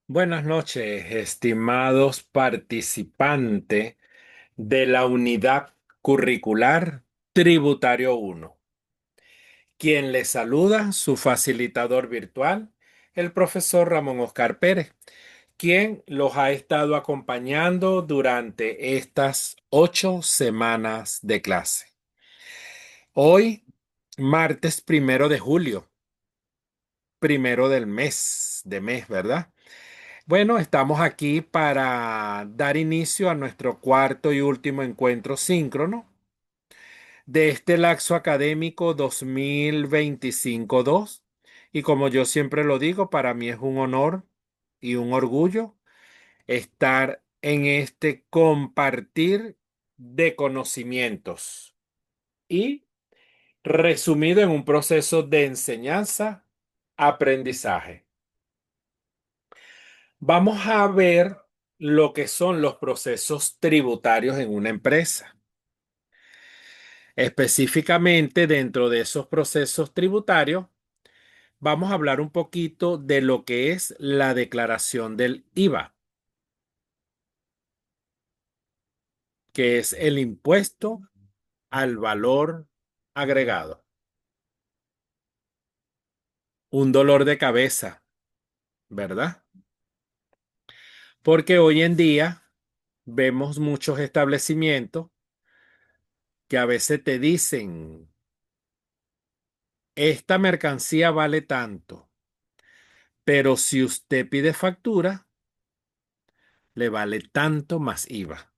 Buenas noches, estimados participantes de la unidad curricular Tributario 1. Quien les saluda, su facilitador virtual, el profesor Ramón Oscar Pérez, quien los ha estado acompañando durante estas 8 semanas de clase. Hoy, martes 1 de julio, primero del mes, ¿verdad? Bueno, estamos aquí para dar inicio a nuestro cuarto y último encuentro síncrono de este lapso académico 2025-2. Y como yo siempre lo digo, para mí es un honor y un orgullo estar en este compartir de conocimientos y resumido en un proceso de enseñanza-aprendizaje. Vamos a ver lo que son los procesos tributarios en una empresa. Específicamente dentro de esos procesos tributarios, vamos a hablar un poquito de lo que es la declaración del IVA, que es el impuesto al valor agregado. Un dolor de cabeza, ¿verdad? Porque hoy en día vemos muchos establecimientos que a veces te dicen, esta mercancía vale tanto. Pero si usted pide factura, le vale tanto más IVA.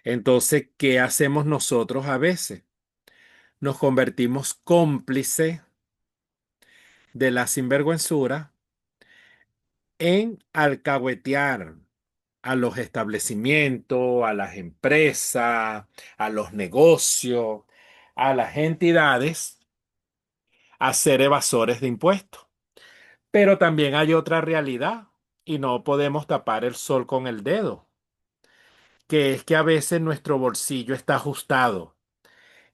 Entonces, ¿qué hacemos nosotros a veces? Nos convertimos cómplice de la sinvergüenzura en alcahuetear a los establecimientos, a las empresas, a los negocios, a las entidades, a ser evasores de impuestos. Pero también hay otra realidad y no podemos tapar el sol con el dedo, que es que a veces nuestro bolsillo está ajustado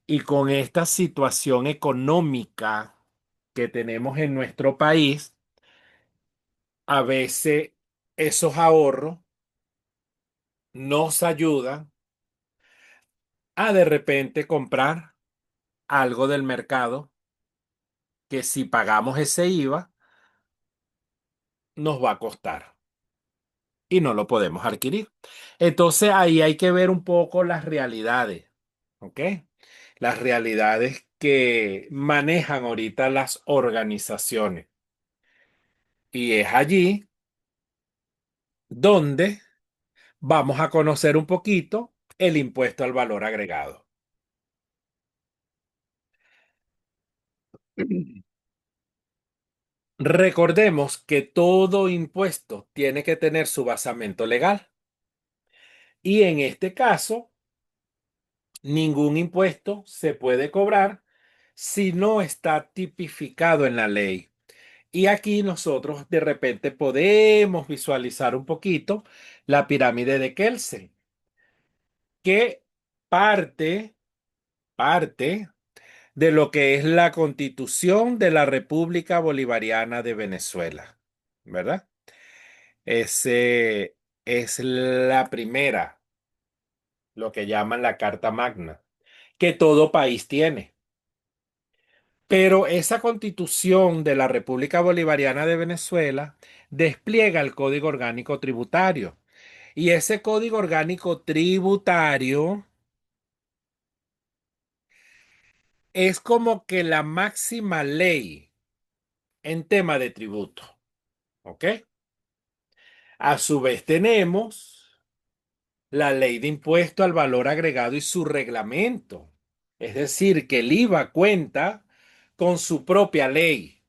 y con esta situación económica que tenemos en nuestro país, a veces esos ahorros nos ayudan a de repente comprar algo del mercado que si pagamos ese IVA nos va a costar y no lo podemos adquirir. Entonces ahí hay que ver un poco las realidades, ¿ok? Las realidades que manejan ahorita las organizaciones. Y es allí donde vamos a conocer un poquito el impuesto al valor agregado. Recordemos que todo impuesto tiene que tener su basamento legal y en este caso, ningún impuesto se puede cobrar si no está tipificado en la ley. Y aquí nosotros de repente podemos visualizar un poquito la pirámide de Kelsen, que parte, parte de lo que es la Constitución de la República Bolivariana de Venezuela, ¿verdad? Ese es la primera, lo que llaman la Carta Magna, que todo país tiene. Pero esa Constitución de la República Bolivariana de Venezuela despliega el Código Orgánico Tributario. Y ese Código Orgánico Tributario es como que la máxima ley en tema de tributo, ¿ok? A su vez tenemos la ley de impuesto al valor agregado y su reglamento. Es decir, que el IVA cuenta con su propia ley,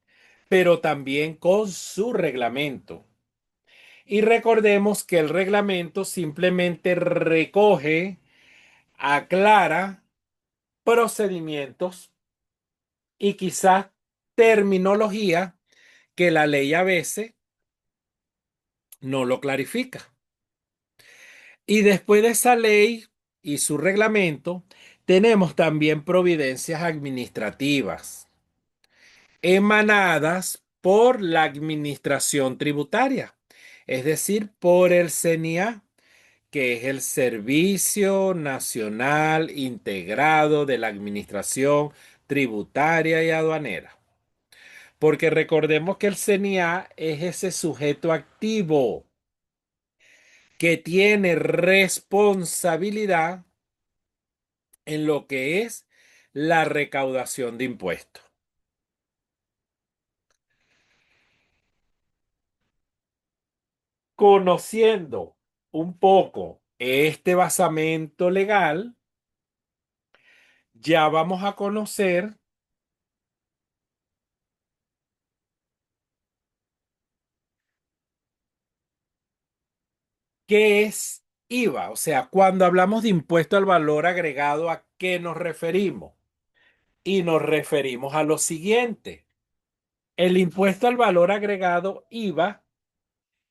pero también con su reglamento. Y recordemos que el reglamento simplemente recoge, aclara procedimientos y quizás terminología que la ley a veces no lo clarifica. Y después de esa ley y su reglamento, tenemos también providencias administrativas emanadas por la administración tributaria. es decir, por el CNIA, que es el Servicio Nacional Integrado de la Administración Tributaria y Aduanera. Porque recordemos que el CNIA es ese sujeto activo que tiene responsabilidad en lo que es la recaudación de impuestos. Conociendo un poco este basamento legal, ya vamos a conocer qué es IVA. O sea, cuando hablamos de impuesto al valor agregado, ¿a qué nos referimos? Y nos referimos a lo siguiente. El impuesto al valor agregado IVA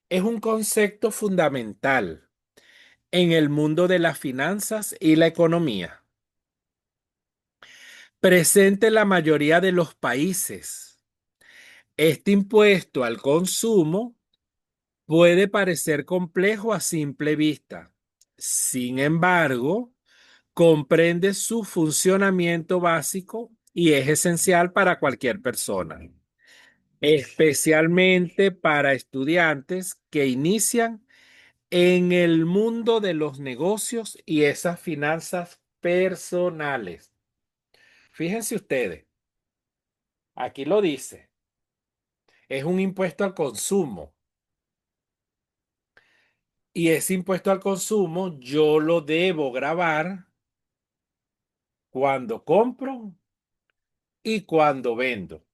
es un concepto fundamental en el mundo de las finanzas y la economía, presente en la mayoría de los países. Este impuesto al consumo puede parecer complejo a simple vista. Sin embargo, comprende su funcionamiento básico y es esencial para cualquier persona, especialmente para estudiantes que inician en el mundo de los negocios y esas finanzas personales. Fíjense ustedes, aquí lo dice, es un impuesto al consumo y ese impuesto al consumo yo lo debo gravar cuando compro y cuando vendo,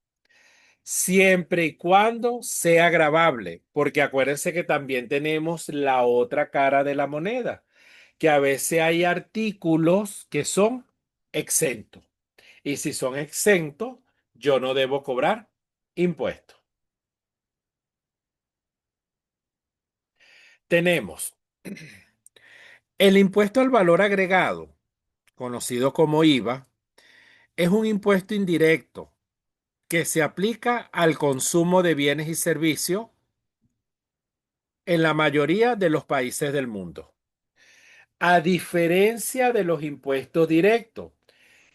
siempre y cuando sea gravable, porque acuérdense que también tenemos la otra cara de la moneda, que a veces hay artículos que son exentos. Y si son exentos, yo no debo cobrar impuestos. Tenemos el impuesto al valor agregado, conocido como IVA, es un impuesto indirecto que se aplica al consumo de bienes y servicios en la mayoría de los países del mundo. A diferencia de los impuestos directos,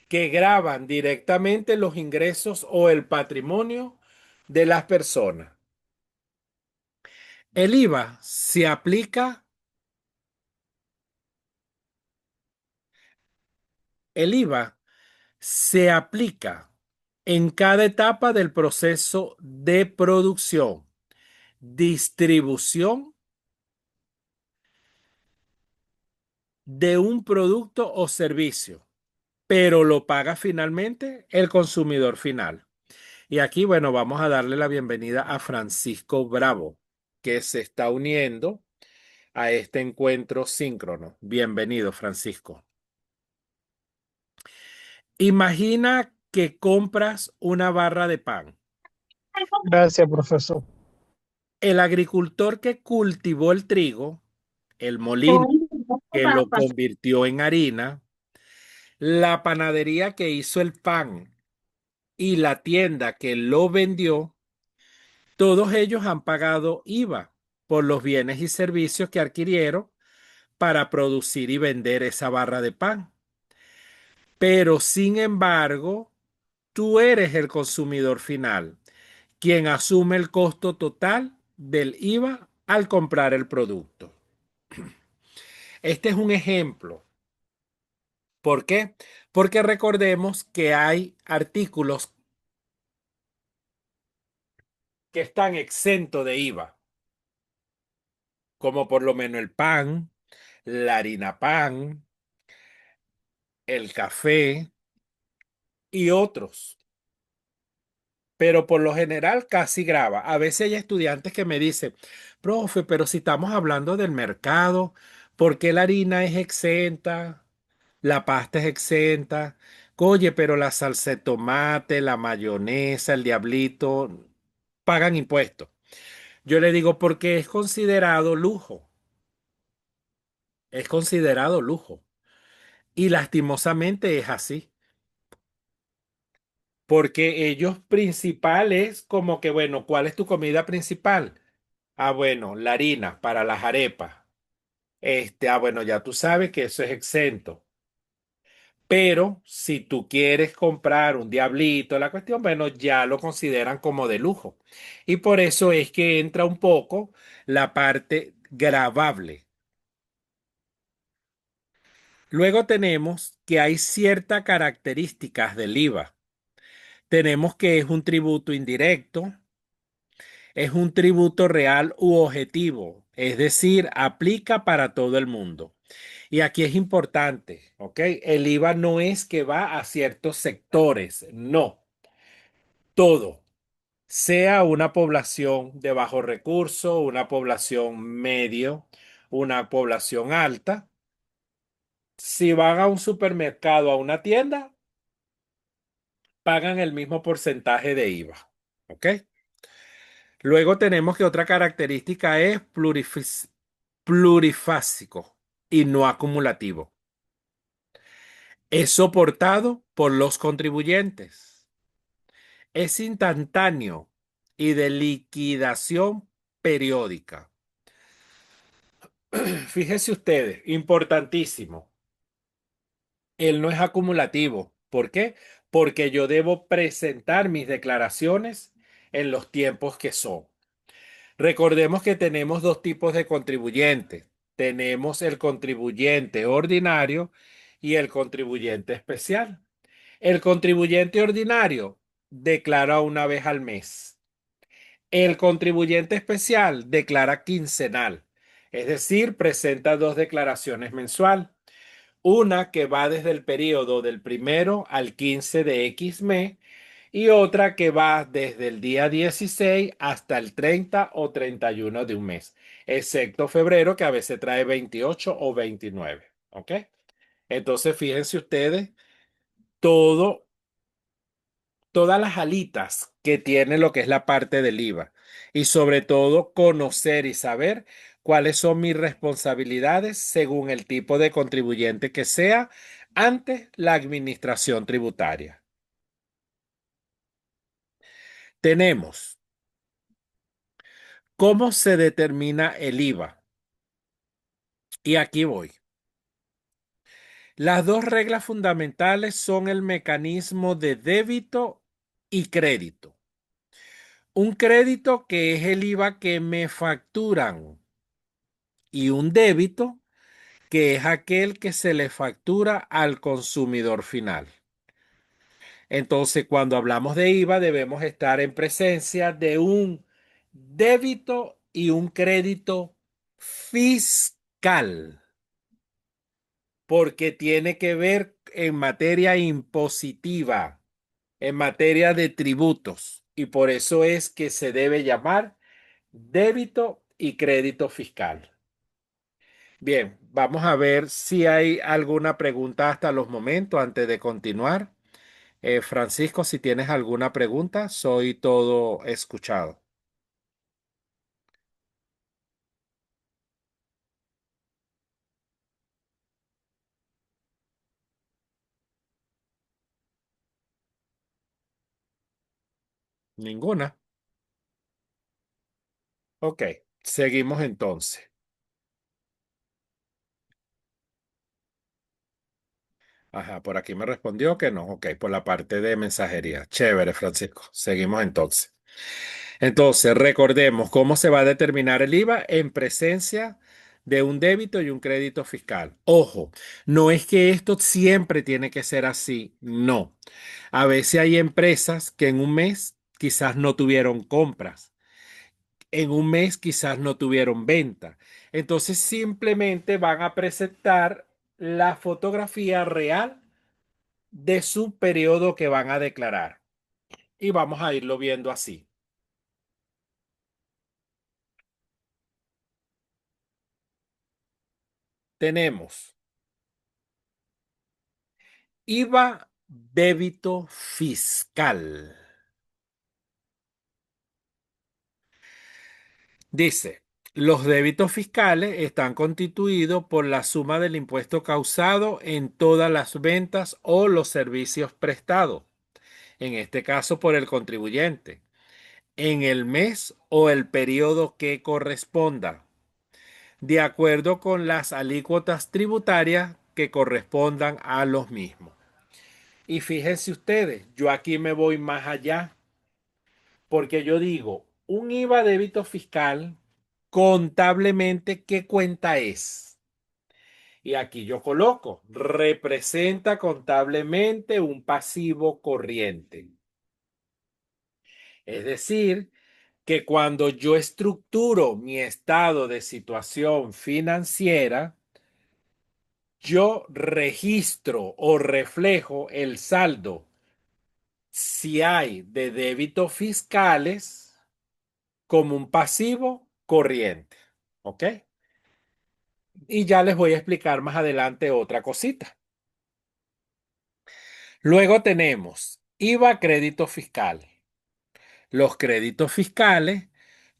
que gravan directamente los ingresos o el patrimonio de las personas. El IVA se aplica, el IVA se aplica en cada etapa del proceso de producción, distribución de un producto o servicio, pero lo paga finalmente el consumidor final. Y aquí, bueno, vamos a darle la bienvenida a Francisco Bravo, que se está uniendo a este encuentro síncrono. Bienvenido, Francisco. Imagina que compras una barra de pan. Gracias, profesor. El agricultor que cultivó el trigo, el molino que lo convirtió en harina, la panadería que hizo el pan y la tienda que lo vendió, todos ellos han pagado IVA por los bienes y servicios que adquirieron para producir y vender esa barra de pan. Pero sin embargo, tú eres el consumidor final, quien asume el costo total del IVA al comprar el producto. Este es un ejemplo. ¿Por qué? Porque recordemos que hay artículos que están exentos de IVA, como por lo menos el pan, la harina pan, el café y otros. Pero por lo general casi grava. A veces hay estudiantes que me dicen, profe, pero si estamos hablando del mercado, ¿por qué la harina es exenta? La pasta es exenta. Oye, pero la salsa de tomate, la mayonesa, el diablito, pagan impuestos. Yo le digo, porque es considerado lujo. Es considerado lujo. Y lastimosamente es así. Porque ellos principales, como que, bueno, ¿cuál es tu comida principal? Ah, bueno, la harina para las arepas. Bueno, ya tú sabes que eso es exento. Pero si tú quieres comprar un diablito, la cuestión, bueno, ya lo consideran como de lujo. Y por eso es que entra un poco la parte gravable. Luego tenemos que hay ciertas características del IVA. Tenemos que es un tributo indirecto, es un tributo real u objetivo, es decir, aplica para todo el mundo. Y aquí es importante, ¿ok? El IVA no es que va a ciertos sectores, no, todo, sea una población de bajo recurso, una población medio, una población alta. Si van a un supermercado, a una tienda, pagan el mismo porcentaje de IVA, ¿ok? Luego tenemos que otra característica es plurifásico y no acumulativo. Es soportado por los contribuyentes. Es instantáneo y de liquidación periódica. Fíjense ustedes, importantísimo. Él no es acumulativo. ¿Por qué? Porque yo debo presentar mis declaraciones en los tiempos que son. Recordemos que tenemos dos tipos de contribuyentes. Tenemos el contribuyente ordinario y el contribuyente especial. El contribuyente ordinario declara una vez al mes. El contribuyente especial declara quincenal, es decir, presenta dos declaraciones mensual. Una que va desde el periodo del 1 al 15 de X mes y otra que va desde el día 16 hasta el 30 o 31 de un mes, excepto febrero que a veces trae 28 o 29. ¿Ok? Entonces, fíjense ustedes, todo, todas las alitas que tiene lo que es la parte del IVA y sobre todo conocer y saber cuáles son mis responsabilidades según el tipo de contribuyente que sea ante la administración tributaria. Tenemos cómo se determina el IVA. Y aquí voy. Las dos reglas fundamentales son el mecanismo de débito y crédito. Un crédito que es el IVA que me facturan y un débito que es aquel que se le factura al consumidor final. Entonces, cuando hablamos de IVA, debemos estar en presencia de un débito y un crédito fiscal, porque tiene que ver en materia impositiva, en materia de tributos, y por eso es que se debe llamar débito y crédito fiscal. Bien, vamos a ver si hay alguna pregunta hasta los momentos antes de continuar. Francisco, si tienes alguna pregunta, soy todo escuchado. Ninguna. Ok, seguimos entonces. Ajá, por aquí me respondió que no. Ok, por la parte de mensajería. Chévere, Francisco. Seguimos entonces. Entonces, recordemos cómo se va a determinar el IVA en presencia de un débito y un crédito fiscal. Ojo, no es que esto siempre tiene que ser así, no. A veces hay empresas que en un mes quizás no tuvieron compras, en un mes quizás no tuvieron venta. Entonces simplemente van a presentar la fotografía real de su periodo que van a declarar. Y vamos a irlo viendo así. Tenemos IVA débito fiscal. Dice, los débitos fiscales están constituidos por la suma del impuesto causado en todas las ventas o los servicios prestados, en este caso por el contribuyente, en el mes o el periodo que corresponda, de acuerdo con las alícuotas tributarias que correspondan a los mismos. Y fíjense ustedes, yo aquí me voy más allá, porque yo digo, un IVA débito fiscal, contablemente, ¿qué cuenta es? Y aquí yo coloco, representa contablemente un pasivo corriente. Es decir, que cuando yo estructuro mi estado de situación financiera, yo registro o reflejo el saldo si hay de débitos fiscales como un pasivo corriente. ¿Ok? Y ya les voy a explicar más adelante otra cosita. Luego tenemos IVA crédito fiscal. Los créditos fiscales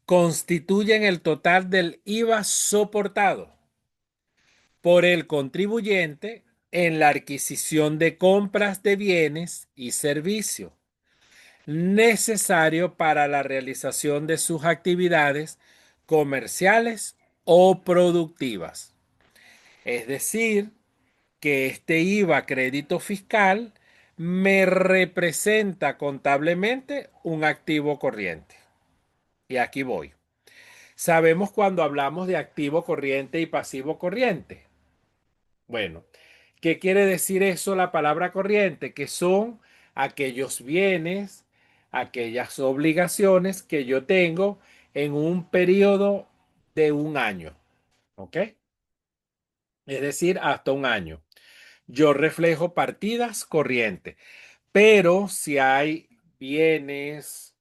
constituyen el total del IVA soportado por el contribuyente en la adquisición de compras de bienes y servicios necesario para la realización de sus actividades comerciales o productivas. Es decir, que este IVA crédito fiscal me representa contablemente un activo corriente. Y aquí voy. Sabemos cuando hablamos de activo corriente y pasivo corriente. Bueno, ¿qué quiere decir eso la palabra corriente? Que son aquellos bienes, aquellas obligaciones que yo tengo en un periodo de un año. ¿Ok? Es decir, hasta un año. Yo reflejo partidas corrientes, pero si hay bienes,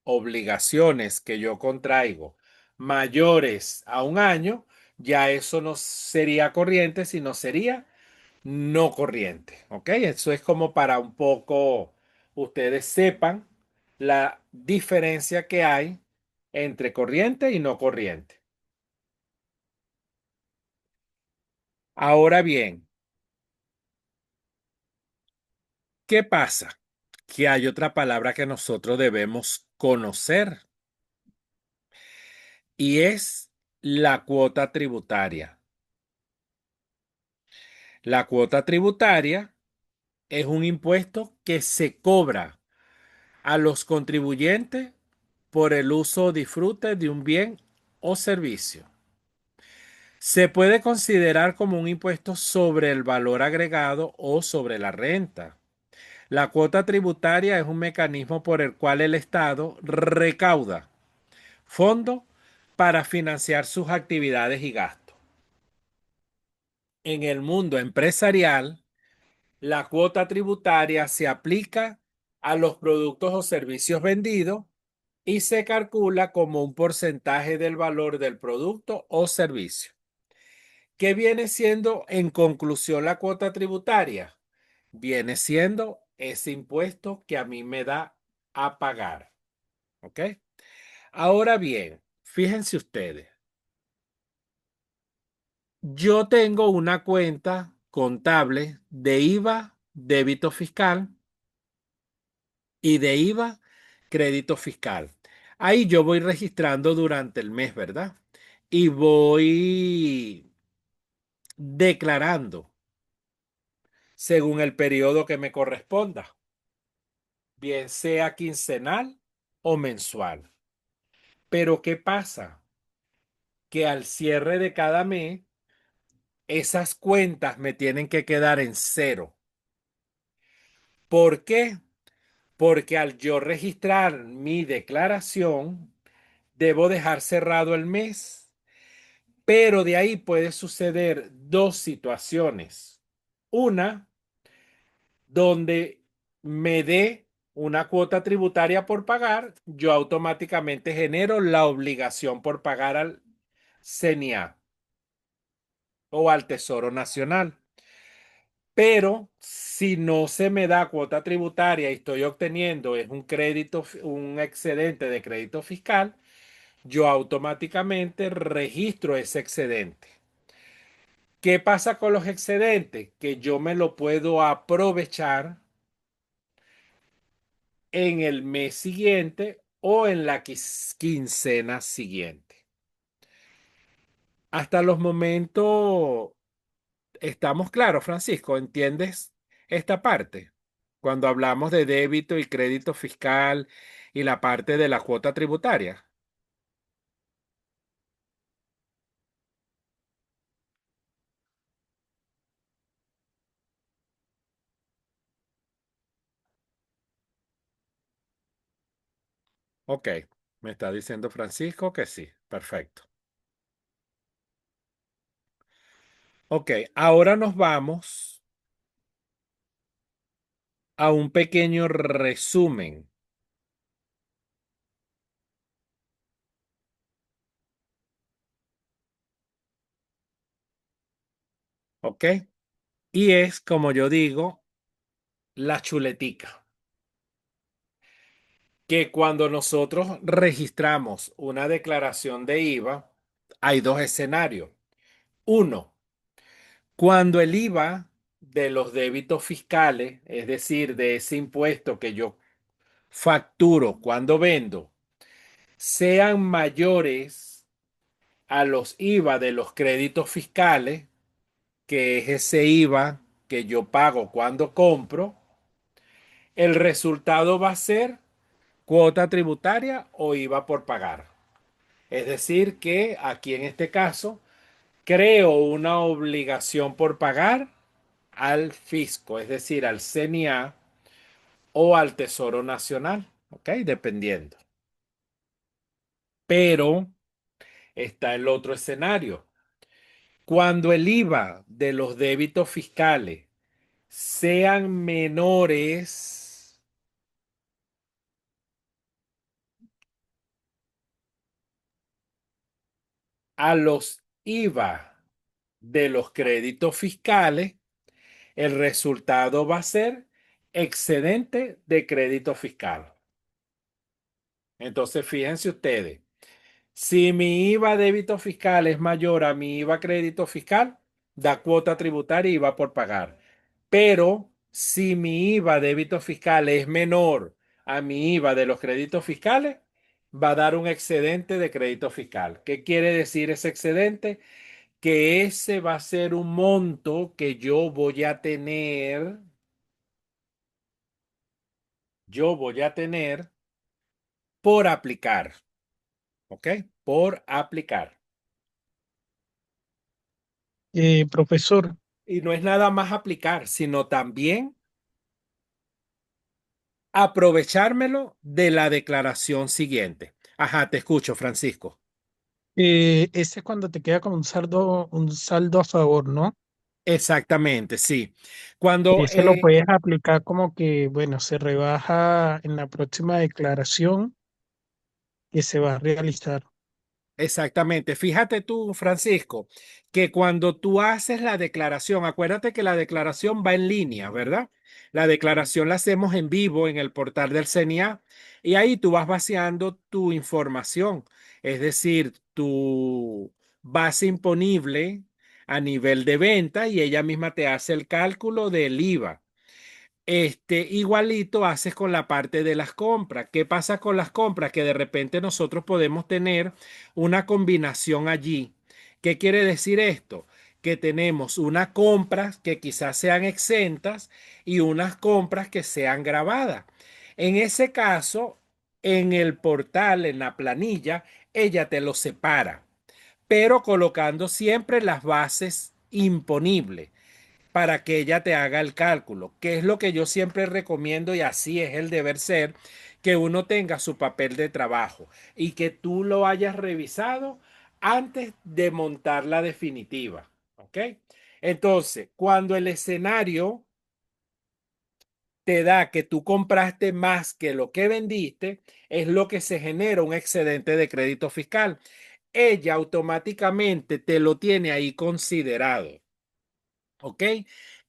obligaciones que yo contraigo mayores a un año, ya eso no sería corriente, sino sería no corriente. ¿Ok? Eso es como para un poco ustedes sepan la diferencia que hay entre corriente y no corriente. Ahora bien, ¿qué pasa? Que hay otra palabra que nosotros debemos conocer y es la cuota tributaria. La cuota tributaria es un impuesto que se cobra a los contribuyentes por el uso o disfrute de un bien o servicio. Se puede considerar como un impuesto sobre el valor agregado o sobre la renta. La cuota tributaria es un mecanismo por el cual el Estado recauda fondos para financiar sus actividades y gastos. En el mundo empresarial, la cuota tributaria se aplica a los productos o servicios vendidos y se calcula como un porcentaje del valor del producto o servicio. ¿Qué viene siendo en conclusión la cuota tributaria? Viene siendo ese impuesto que a mí me da a pagar. ¿Ok? Ahora bien, fíjense ustedes, yo tengo una cuenta contable de IVA, débito fiscal, y de IVA, crédito fiscal. Ahí yo voy registrando durante el mes, ¿verdad? Y voy declarando según el periodo que me corresponda, bien sea quincenal o mensual. Pero ¿qué pasa? Que al cierre de cada mes, esas cuentas me tienen que quedar en cero. ¿Por qué? Porque al yo registrar mi declaración, debo dejar cerrado el mes. Pero de ahí puede suceder dos situaciones. Una, donde me dé una cuota tributaria por pagar, yo automáticamente genero la obligación por pagar al CNIA o al Tesoro Nacional. Pero si no se me da cuota tributaria y estoy obteniendo es un crédito, un excedente de crédito fiscal, yo automáticamente registro ese excedente. ¿Qué pasa con los excedentes? Que yo me lo puedo aprovechar en el mes siguiente o en la quincena siguiente. Hasta los momentos estamos claros, Francisco, ¿entiendes esta parte? Cuando hablamos de débito y crédito fiscal y la parte de la cuota tributaria. Ok, me está diciendo Francisco que sí, perfecto. Ok, ahora nos vamos a un pequeño resumen, ¿ok? Y es, como yo digo, la chuletica, que cuando nosotros registramos una declaración de IVA, hay dos escenarios. Uno, cuando el IVA de los débitos fiscales, es decir, de ese impuesto que yo facturo cuando vendo, sean mayores a los IVA de los créditos fiscales, que es ese IVA que yo pago cuando compro, el resultado va a ser cuota tributaria o IVA por pagar. Es decir, que aquí en este caso creo una obligación por pagar al fisco, es decir, al CNA o al Tesoro Nacional, ¿ok? Dependiendo. Pero está el otro escenario. Cuando el IVA de los débitos fiscales sean menores a los IVA de los créditos fiscales, el resultado va a ser excedente de crédito fiscal. Entonces, fíjense ustedes, si mi IVA débito fiscal es mayor a mi IVA crédito fiscal, da cuota tributaria y IVA por pagar. Pero si mi IVA débito fiscal es menor a mi IVA de los créditos fiscales, va a dar un excedente de crédito fiscal. ¿Qué quiere decir ese excedente? Que ese va a ser un monto que yo voy a tener por aplicar, ¿ok? Por aplicar. Profesor, Y no es nada más aplicar, sino también aprovechármelo de la declaración siguiente. Ajá, te escucho, Francisco. ese es cuando te queda como un saldo a favor, ¿no? Exactamente, sí. Cuando, Ese lo puedes aplicar como que, bueno, se rebaja en la próxima declaración que se va a realizar. exactamente. Fíjate tú, Francisco, que cuando tú haces la declaración, acuérdate que la declaración va en línea, ¿verdad? La declaración la hacemos en vivo en el portal del CNA y ahí tú vas vaciando tu información, es decir, tu base imponible a nivel de venta y ella misma te hace el cálculo del IVA. Igualito haces con la parte de las compras. ¿Qué pasa con las compras? Que de repente nosotros podemos tener una combinación allí. ¿Qué quiere decir esto? Que tenemos unas compras que quizás sean exentas y unas compras que sean grabadas. En ese caso, en el portal, en la planilla, ella te lo separa, pero colocando siempre las bases imponibles para que ella te haga el cálculo, que es lo que yo siempre recomiendo y así es el deber ser, que uno tenga su papel de trabajo y que tú lo hayas revisado antes de montar la definitiva, ¿ok? Entonces, cuando el escenario te da que tú compraste más que lo que vendiste, es lo que se genera un excedente de crédito fiscal. Ella automáticamente te lo tiene ahí considerado. ¿Ok?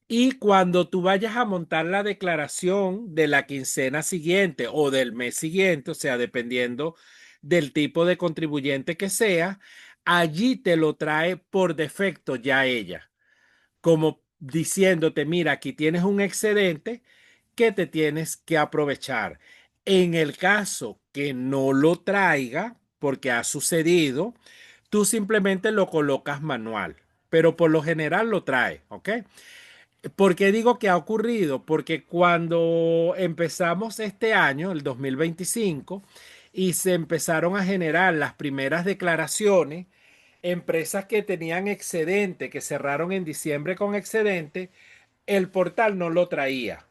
Y cuando tú vayas a montar la declaración de la quincena siguiente o del mes siguiente, o sea, dependiendo del tipo de contribuyente que sea, allí te lo trae por defecto ya ella, como diciéndote, mira, aquí tienes un excedente que te tienes que aprovechar. En el caso que no lo traiga, porque ha sucedido, tú simplemente lo colocas manual, pero por lo general lo trae, ¿ok? ¿Por qué digo que ha ocurrido? Porque cuando empezamos este año, el 2025, y se empezaron a generar las primeras declaraciones, empresas que tenían excedente, que cerraron en diciembre con excedente, el portal no lo traía.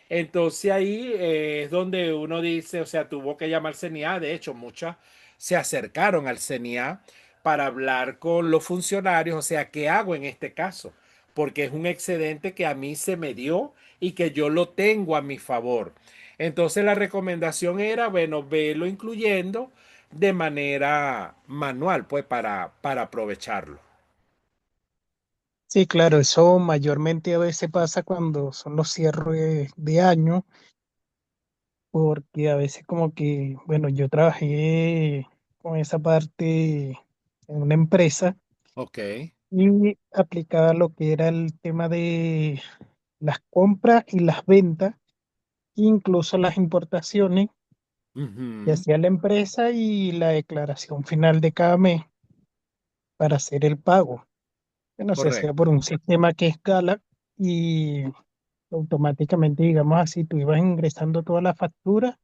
Entonces ahí es donde uno dice, o sea, tuvo que llamar al CNIA. De hecho, muchas se acercaron al CNIA para hablar con los funcionarios, o sea, ¿qué hago en este caso? Porque es un excedente que a mí se me dio y que yo lo tengo a mi favor. Entonces la recomendación era, bueno, velo incluyendo de manera manual, pues para aprovecharlo. Sí, claro, eso mayormente a veces pasa cuando son los cierres de año, porque a veces como que, bueno, yo trabajé con esa parte en una empresa Ok. y aplicaba lo que era el tema de las compras y las ventas, incluso las importaciones que Ujú. hacía la empresa y la declaración final de cada mes para hacer el pago. Bueno, se hacía Correcto. por un sistema que escala y automáticamente, digamos así, tú ibas ingresando todas las facturas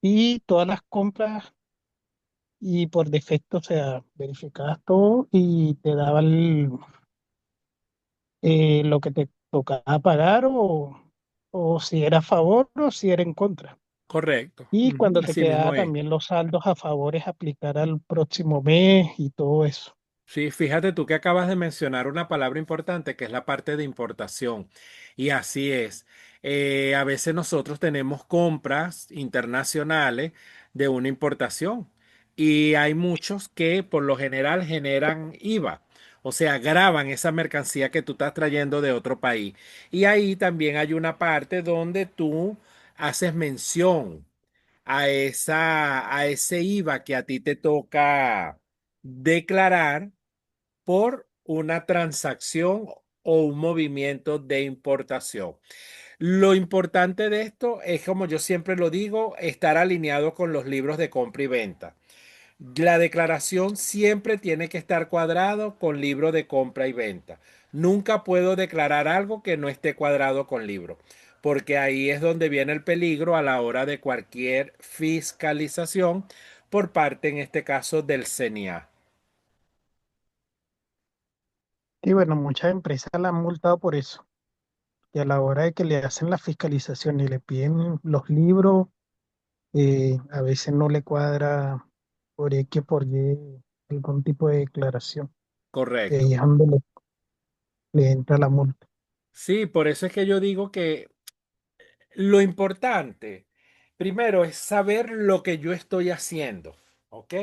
y todas las compras y por defecto, o sea, verificabas todo y te daba lo que te tocaba pagar o si era a favor o si era en contra. Correcto. Y Ujú. cuando te Así mismo quedaba es. también los saldos a favores, aplicar al próximo mes y todo eso. Sí, fíjate tú que acabas de mencionar una palabra importante que es la parte de importación. Y así es. A veces nosotros tenemos compras internacionales de una importación y hay muchos que por lo general generan IVA. O sea, graban esa mercancía que tú estás trayendo de otro país. Y ahí también hay una parte donde tú haces mención a ese IVA que a ti te toca declarar por una transacción o un movimiento de importación. Lo importante de esto es, como yo siempre lo digo, estar alineado con los libros de compra y venta. La declaración siempre tiene que estar cuadrado con libro de compra y venta. Nunca puedo declarar algo que no esté cuadrado con libro, porque ahí es donde viene el peligro a la hora de cualquier fiscalización por parte, en este caso, del CNIA. Y bueno, muchas empresas la han multado por eso. Y a la hora de que le hacen la fiscalización y le piden los libros, a veces no le cuadra por X o por Y algún tipo de declaración. Y ahí Correcto. es donde le entra la multa. Sí, por eso es que yo digo que lo importante, primero, es saber lo que yo estoy haciendo, ¿ok?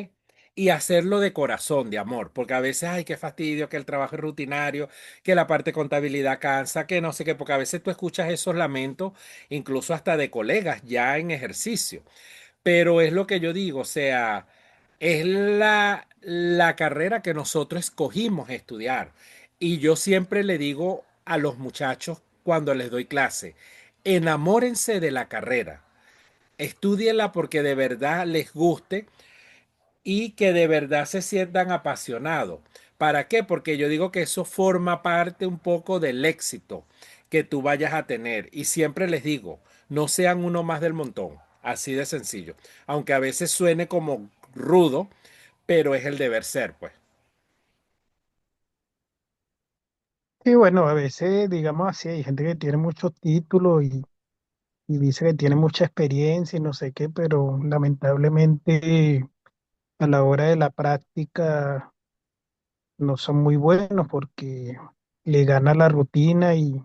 Y hacerlo de corazón, de amor, porque a veces, ay, qué fastidio, que el trabajo es rutinario, que la parte de contabilidad cansa, que no sé qué, porque a veces tú escuchas esos lamentos, incluso hasta de colegas ya en ejercicio. Pero es lo que yo digo, o sea, es la carrera que nosotros escogimos estudiar. Y yo siempre le digo a los muchachos cuando les doy clase, enamórense de la carrera, estudienla porque de verdad les guste y que de verdad se sientan apasionados. ¿Para qué? Porque yo digo que eso forma parte un poco del éxito que tú vayas a tener. Y siempre les digo, no sean uno más del montón. Así de sencillo. Aunque a veces suene como rudo, pero es el deber ser, pues. Y bueno, a veces, digamos así, hay gente que tiene muchos títulos y dice que tiene mucha experiencia y no sé qué, pero lamentablemente a la hora de la práctica no son muy buenos porque le gana la rutina y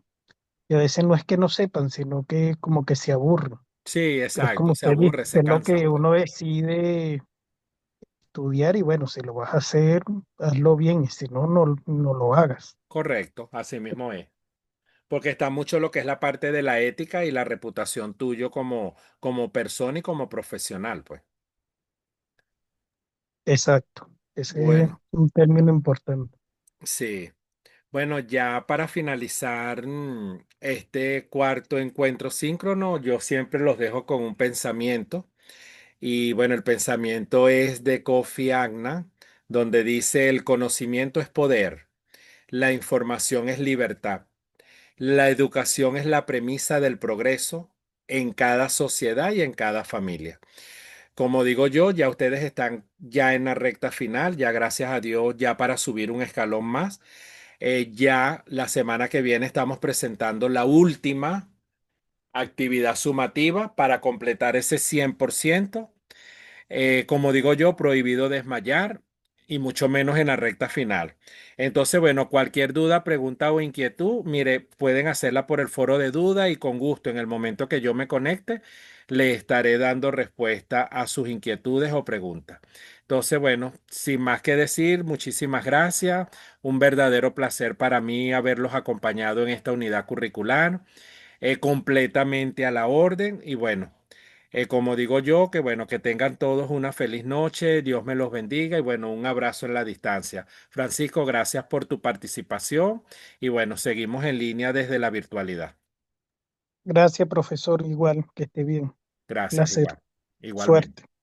a veces no es que no sepan, sino que como que se aburren. Sí, Pero es exacto. como Se usted dice, aburre, se es lo cansan, que pues. uno decide estudiar y bueno, si lo vas a hacer, hazlo bien y si no, no lo hagas. Correcto, así mismo es. Porque está mucho lo que es la parte de la ética y la reputación tuyo como persona y como profesional, pues. Exacto, ese es Bueno, un término importante. sí. Bueno, ya para finalizar este cuarto encuentro síncrono, yo siempre los dejo con un pensamiento. Y bueno, el pensamiento es de Kofi Annan, donde dice: el conocimiento es poder, la información es libertad, la educación es la premisa del progreso en cada sociedad y en cada familia. Como digo yo, ya ustedes están ya en la recta final, ya gracias a Dios, ya para subir un escalón más. Ya la semana que viene estamos presentando la última actividad sumativa para completar ese 100%. Como digo yo, prohibido desmayar y mucho menos en la recta final. Entonces, bueno, cualquier duda, pregunta o inquietud, mire, pueden hacerla por el foro de duda y con gusto, en el momento que yo me conecte, le estaré dando respuesta a sus inquietudes o preguntas. Entonces, bueno, sin más que decir, muchísimas gracias. Un verdadero placer para mí haberlos acompañado en esta unidad curricular, completamente a la orden. Y bueno, como digo yo, que bueno, que tengan todos una feliz noche, Dios me los bendiga y bueno, un abrazo en la distancia. Francisco, gracias por tu participación y bueno, seguimos en línea desde la virtualidad. Gracias, profesor, igual, que esté bien. Gracias, Placer, igual, igualmente. suerte.